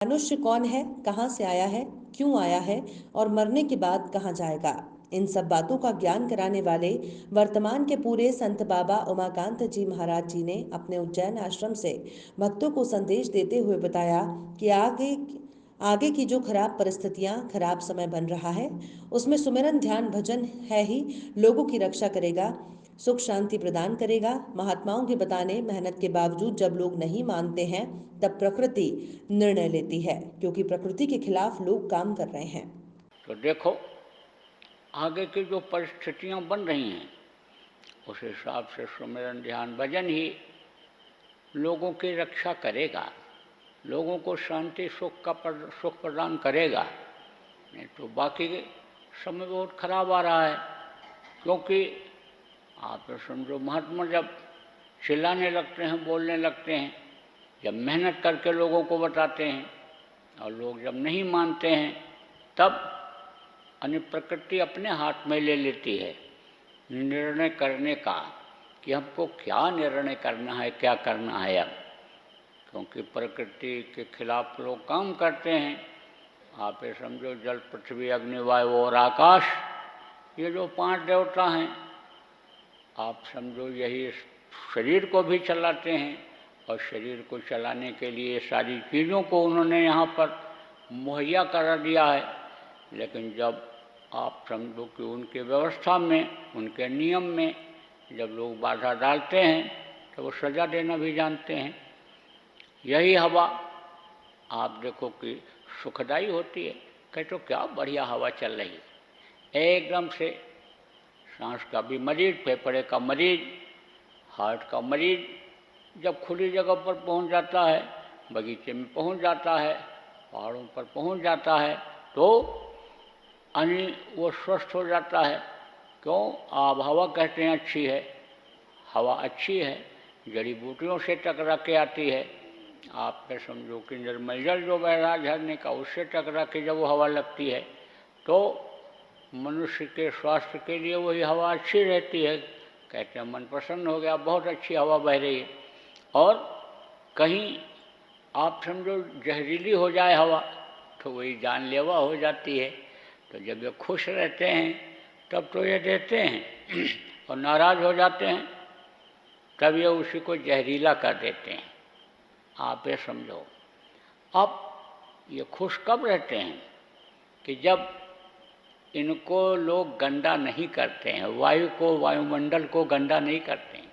मनुष्य कौन है, कहाँ से आया है, क्यों आया है और मरने के बाद कहाँ जाएगा, इन सब बातों का ज्ञान कराने वाले वर्तमान के पूरे संत बाबा उमाकांत जी महाराज जी ने अपने उज्जैन आश्रम से भक्तों को संदेश देते हुए बताया कि आगे आगे की जो खराब परिस्थितियां, खराब समय बन रहा है, उसमें सुमिरन ध्यान भजन है ही लोगों की रक्षा करेगा, सुख शांति प्रदान करेगा। महात्माओं के बताने मेहनत के बावजूद जब लोग नहीं मानते हैं, तब प्रकृति निर्णय लेती है, क्योंकि प्रकृति के खिलाफ लोग काम कर रहे हैं। तो देखो, आगे की जो परिस्थितियां बन रही हैं उस हिसाब से सुमिरन ध्यान भजन ही लोगों की रक्षा करेगा, लोगों को शांति सुख प्रदान करेगा। नहीं तो बाकी समय बहुत खराब आ रहा है, क्योंकि आप समझो महात्मा जब चिल्लाने लगते हैं, बोलने लगते हैं, जब मेहनत करके लोगों को बताते हैं और लोग जब नहीं मानते हैं, तब अन्य प्रकृति अपने हाथ में ले लेती है निर्णय करने का कि हमको क्या निर्णय करना है, क्या करना है अब। क्योंकि प्रकृति के खिलाफ लोग काम करते हैं। आप ये समझो, जल पृथ्वी अग्नि वायु और आकाश, ये जो 5 देवता हैं, आप समझो यही शरीर को भी चलाते हैं, और शरीर को चलाने के लिए सारी चीज़ों को उन्होंने यहाँ पर मुहैया करा दिया है। लेकिन जब आप समझो कि उनके व्यवस्था में, उनके नियम में जब लोग बाधा डालते हैं तो वो सज़ा देना भी जानते हैं। यही हवा आप देखो कि सुखदायी होती है, कहे तो क्या बढ़िया हवा चल रही है, एकदम से सांस का भी मरीज, फेफड़े का मरीज, हार्ट का मरीज जब खुली जगह पर पहुंच जाता है, बगीचे में पहुंच जाता है, पहाड़ों पर पहुंच जाता है, तो वो स्वस्थ हो जाता है। क्यों? आब हवा कहते हैं अच्छी है, हवा अच्छी है, जड़ी बूटियों से टकरा के आती है। आप पे समझो कि निर्मल जल जो बह रहा झरने का, उससे टकरा के जब वो हवा लगती है तो मनुष्य के स्वास्थ्य के लिए वही हवा अच्छी रहती है। कहते हैं मन प्रसन्न हो गया, बहुत अच्छी हवा बह रही है। और कहीं आप समझो जहरीली हो जाए हवा तो वही जानलेवा हो जाती है। तो जब ये खुश रहते हैं तब तो ये देते हैं, और नाराज़ हो जाते हैं तब ये उसी को जहरीला कर देते हैं। आप ये समझो, अब ये खुश कब रहते हैं कि जब इनको लोग गंदा नहीं करते हैं, वायु को, वायुमंडल को गंदा नहीं करते हैं।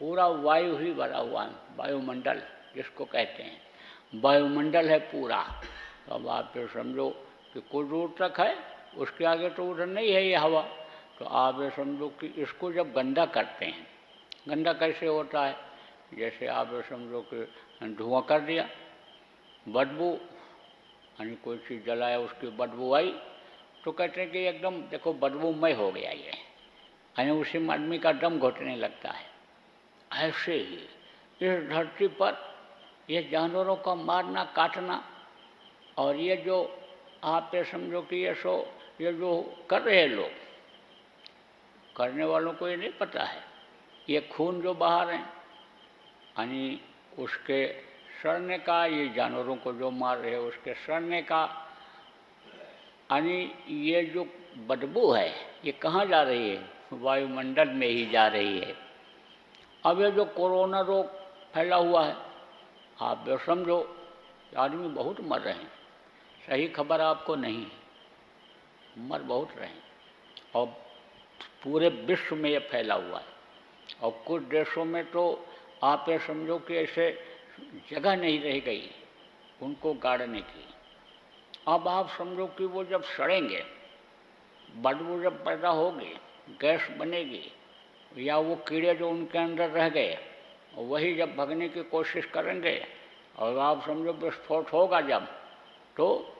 पूरा वायु ही भरा हुआ है, वायुमंडल जिसको कहते हैं, वायुमंडल है पूरा। तो अब आप ये समझो कि कुछ दूर तक है, उसके आगे तो उधर नहीं है ये हवा। तो आप ये समझो कि इसको जब गंदा करते हैं, गंदा कैसे होता है? जैसे आप ये समझो कि धुआं कर दिया, बदबू, यानी कोई चीज़ जलाया उसकी बदबू आई, तो कहते हैं कि एकदम देखो बदबूमय हो गया ये, यानी उसी में आदमी का दम घुटने लगता है। ऐसे ही इस धरती पर ये जानवरों का मारना, काटना, और ये जो आप ये समझो कि ये जो कर रहे हैं लोग, करने वालों को ये नहीं पता है, ये खून जो बहा रहे हैं, यानी उसके सड़ने का, ये जानवरों को जो मार रहे हैं उसके सड़ने का, यानी ये जो बदबू है ये कहाँ जा रही है? वायुमंडल में ही जा रही है। अब ये जो कोरोना रोग फैला हुआ है, आप जो समझो आदमी बहुत मर रहे हैं, सही खबर आपको नहीं है, मर बहुत रहे हैं, और पूरे विश्व में ये फैला हुआ है। और कुछ देशों में तो आप ये समझो कि ऐसे जगह नहीं रह गई उनको गाड़ने की। अब आप समझो कि वो जब सड़ेंगे, बदबू जब पैदा होगी, गैस बनेगी, या वो कीड़े जो उनके अंदर रह गए वही जब भगने की कोशिश करेंगे, और आप समझो विस्फोट होगा जब, तो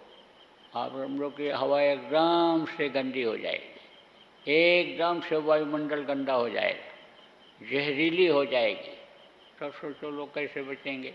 आप समझो कि हवा एकदम से गंदी हो जाएगी, एकदम से वायुमंडल गंदा हो जाएगा, जहरीली हो जाएगी। तब सोचो लोग कैसे बचेंगे?